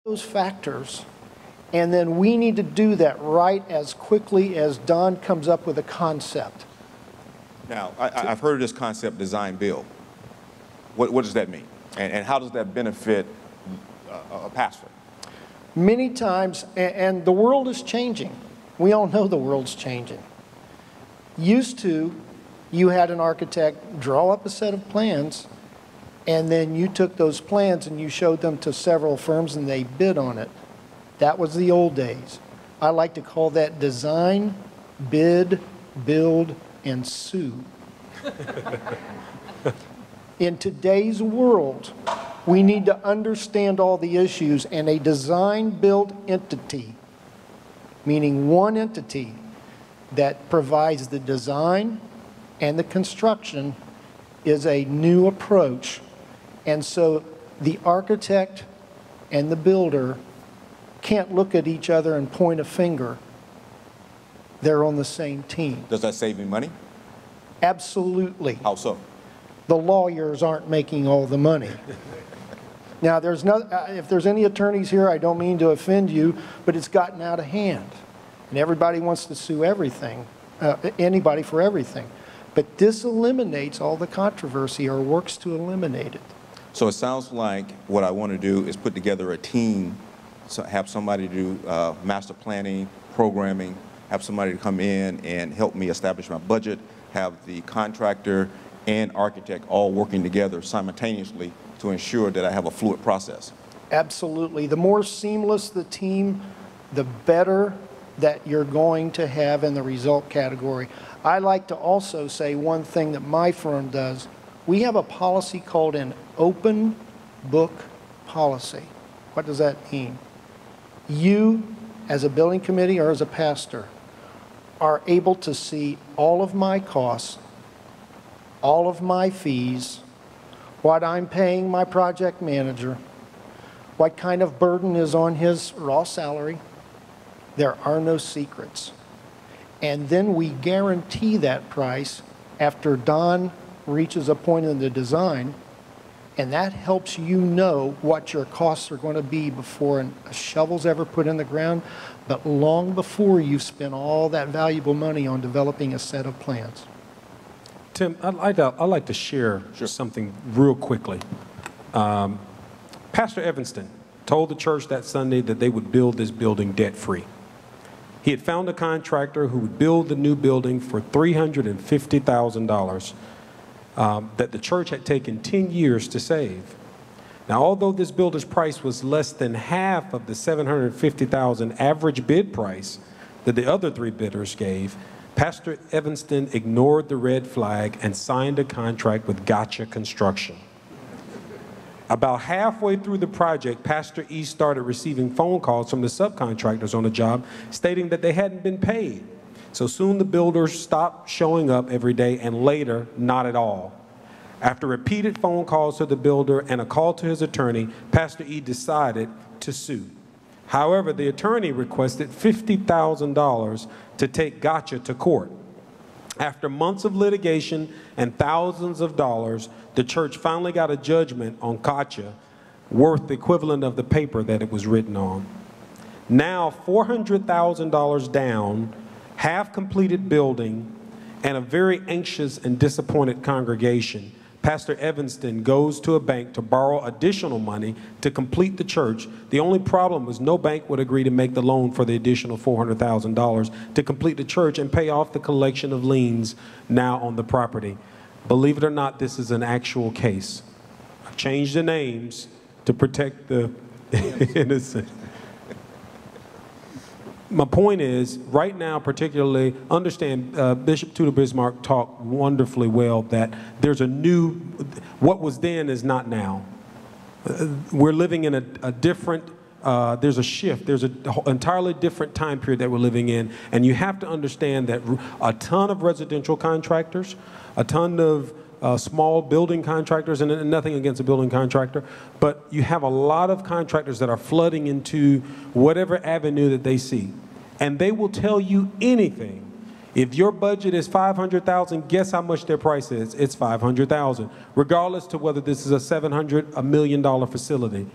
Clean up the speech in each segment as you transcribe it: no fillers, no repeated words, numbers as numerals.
those factors, and then we need to do that right as quickly as Don comes up with a concept. Now, I've heard of this concept, design build. What does that mean? And how does that benefit a pastor? Many times, and the world is changing. We all know the world's changing. Used to, you had an architect draw up a set of plans, and then you took those plans and you showed them to several firms and they bid on it. That was the old days. I like to call that design, bid, build, and sue. In today's world, we need to understand all the issues, and a design-build entity, meaning one entity that provides the design and the construction, is a new approach. And so the architect and the builder can't look at each other and point a finger. They're on the same team. Does that save me money? Absolutely. How so? The lawyers aren't making all the money. Now, if there's any attorneys here, I don't mean to offend you, but it's gotten out of hand. And everybody wants to sue everything, anybody for everything. But this eliminates all the controversy, or works to eliminate it. So it sounds like what I want to do is put together a team, so have somebody do master planning, programming, have somebody to come in and help me establish my budget, have the contractor and architect all working together simultaneously to ensure that I have a fluid process. Absolutely. The more seamless the team, the better that you're going to have in the result category. I like to also say one thing that my firm does. We have a policy called an open book policy. What does that mean? You, as a building committee or as a pastor, are able to see all of my costs, all of my fees, what I'm paying my project manager, what kind of burden is on his raw salary. There are no secrets. And then we guarantee that price after Don reaches a point in the design, and that helps you know what your costs are going to be before a shovel's ever put in the ground, but long before you've spent all that valuable money on developing a set of plans. Tim, I'd like to share something real quickly. Pastor Evanston told the church that Sunday that they would build this building debt-free. He had found a contractor who would build the new building for $350,000 that the church had taken 10 years to save. Now, although this builder's price was less than half of the $750,000 average bid price that the other three bidders gave, Pastor Evanston ignored the red flag and signed a contract with Gotcha Construction. About halfway through the project, Pastor E started receiving phone calls from the subcontractors on the job stating that they hadn't been paid. So soon the builders stopped showing up every day, and later, not at all. After repeated phone calls to the builder and a call to his attorney, Pastor E decided to sue. However, the attorney requested $50,000 to take Gotcha to court. After months of litigation and thousands of dollars, the church finally got a judgment on Gotcha worth the equivalent of the paper that it was written on. Now, $400,000 down, half-completed building, and a very anxious and disappointed congregation, Pastor Evanston goes to a bank to borrow additional money to complete the church. The only problem was no bank would agree to make the loan for the additional $400,000 to complete the church and pay off the collection of liens now on the property. Believe it or not, this is an actual case. I've changed the names to protect the innocent. My point is, right now particularly, understand Bishop Tudor Bismarck talked wonderfully well that there's a new, what was then is not now. We're living in a different, there's a shift, there's an entirely different time period that we're living in, and you have to understand that a ton of residential contractors, a ton of small building contractors, and nothing against a building contractor, but you have a lot of contractors that are flooding into whatever avenue that they see. And they will tell you anything. If your budget is $500,000, guess how much their price is? It's $500,000, regardless to whether this is a $700, $1 million facility.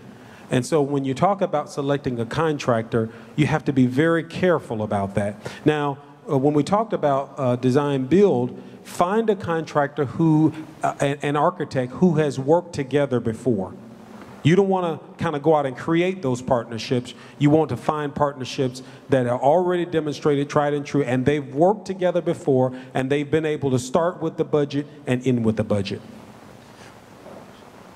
And so when you talk about selecting a contractor, you have to be very careful about that. Now, when we talked about design build, find a contractor who, an architect who has worked together before. You don't want to kind of go out and create those partnerships. You want to find partnerships that are already demonstrated, tried and true, and they've worked together before, and they've been able to start with the budget and end with the budget.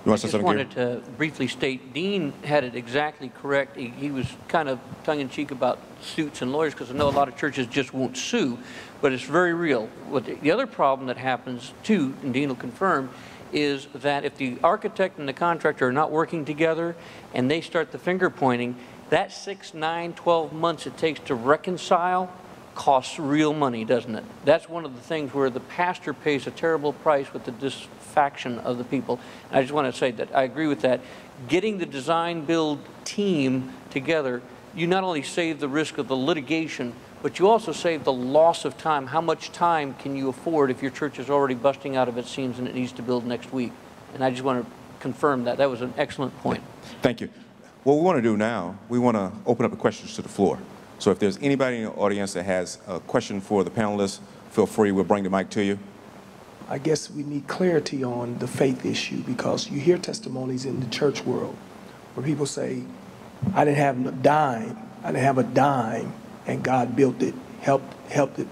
You want I to say just something, wanted to briefly state, Dean had it exactly correct. He was kind of tongue-in-cheek about suits and lawyers, because I know a lot of churches just won't sue, but it's very real. The other problem that happens, too, and Dean will confirm, is that if the architect and the contractor are not working together and they start the finger pointing, that 6, 9, 12 months it takes to reconcile costs real money, doesn't it? That's one of the things where the pastor pays a terrible price with the disfaction of the people. And I just want to say that I agree with that. Getting the design build team together, you not only save the risk of the litigation, but you also save the loss of time. How much time can you afford if your church is already busting out of its seams and it needs to build next week? And I just want to confirm that. That was an excellent point. Thank you. What we want to do now, we want to open up the questions to the floor. So if there's anybody in the audience that has a question for the panelists, feel free. We'll bring the mic to you. I guess we need clarity on the faith issue, because you hear testimonies in the church world where people say, I didn't have a dime, and God built it, helped it,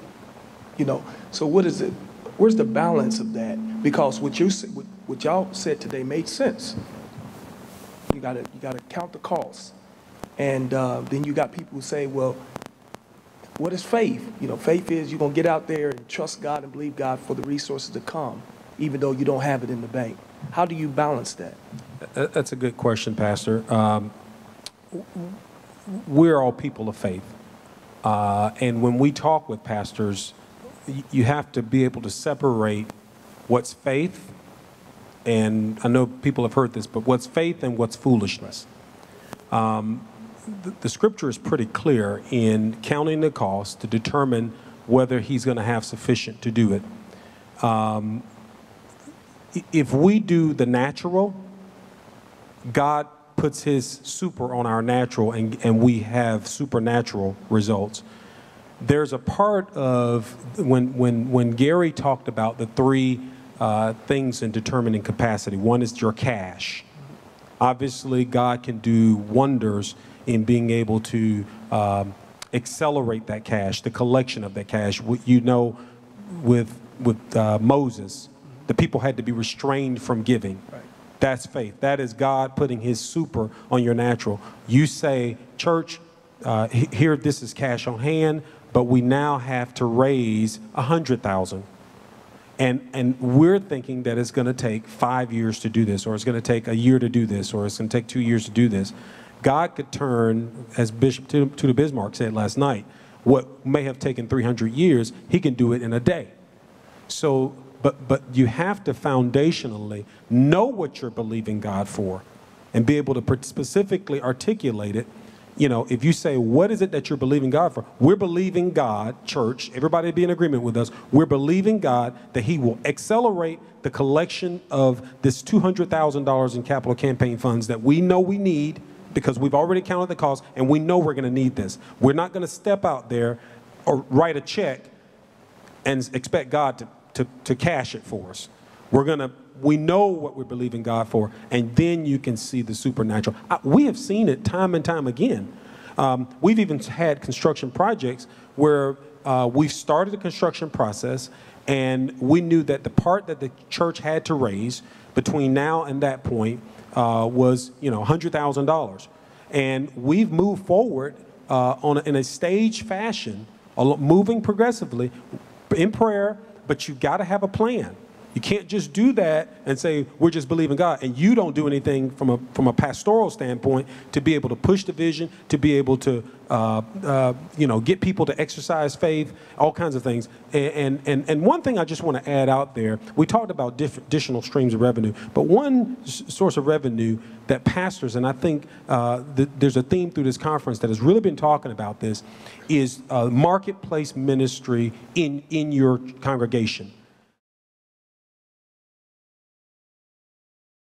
you know. So what is it? Where's the balance of that? Because what y'all said today made sense. You gotta count the costs, and then you got people who say, well, what is faith? You know, faith is you're gonna get out there and trust God and believe God for the resources to come, even though you don't have it in the bank. How do you balance that? That's a good question, Pastor. We're all people of faith. And when we talk with pastors, you have to be able to separate what's faith, and I know people have heard this, but what's faith and what's foolishness. The scripture is pretty clear in counting the cost to determine whether he's going to have sufficient to do it. If we do the natural, God puts his super on our natural, and we have supernatural results. There's a part of when Gary talked about the three things in determining capacity. One is your cash. Obviously, God can do wonders in being able to accelerate that cash, the collection of that cash. You know, with Moses, the people had to be restrained from giving. Right. That's faith. That is God putting his super on your natural. You say, church, here, this is cash on hand, but we now have to raise 100,000. And we're thinking that it's going to take 5 years to do this, or it's going to take a year to do this, or it's going to take 2 years to do this. God could turn, as Bishop Tudor Bismarck said last night, what may have taken 300 years, he can do it in a day. So, but you have to foundationally know what you're believing God for and be able to specifically articulate it. You know, if you say, what is it that you're believing God for? We're believing God, church, everybody be in agreement with us. We're believing God that he will accelerate the collection of this $200,000 in capital campaign funds that we know we need, because we've already counted the cost and we know we're going to need this. We're not going to step out there or write a check and expect God to cash it for us. We know what we're believing God for, and then you can see the supernatural. We have seen it time and time again. We've even had construction projects where we've started the construction process, and we knew that the part that the church had to raise between now and that point was, $100,000. And we've moved forward in a staged fashion, moving progressively in prayer, but you've got to have a plan. You can't just do that and say, we're just believing God, and you don't do anything from a pastoral standpoint to be able to push the vision, to be able to, get people to exercise faith, all kinds of things. And one thing I just want to add out there, we talked about additional streams of revenue, but one source of revenue that pastors, and I think there's a theme through this conference that has really been talking about this, is marketplace ministry in your congregation.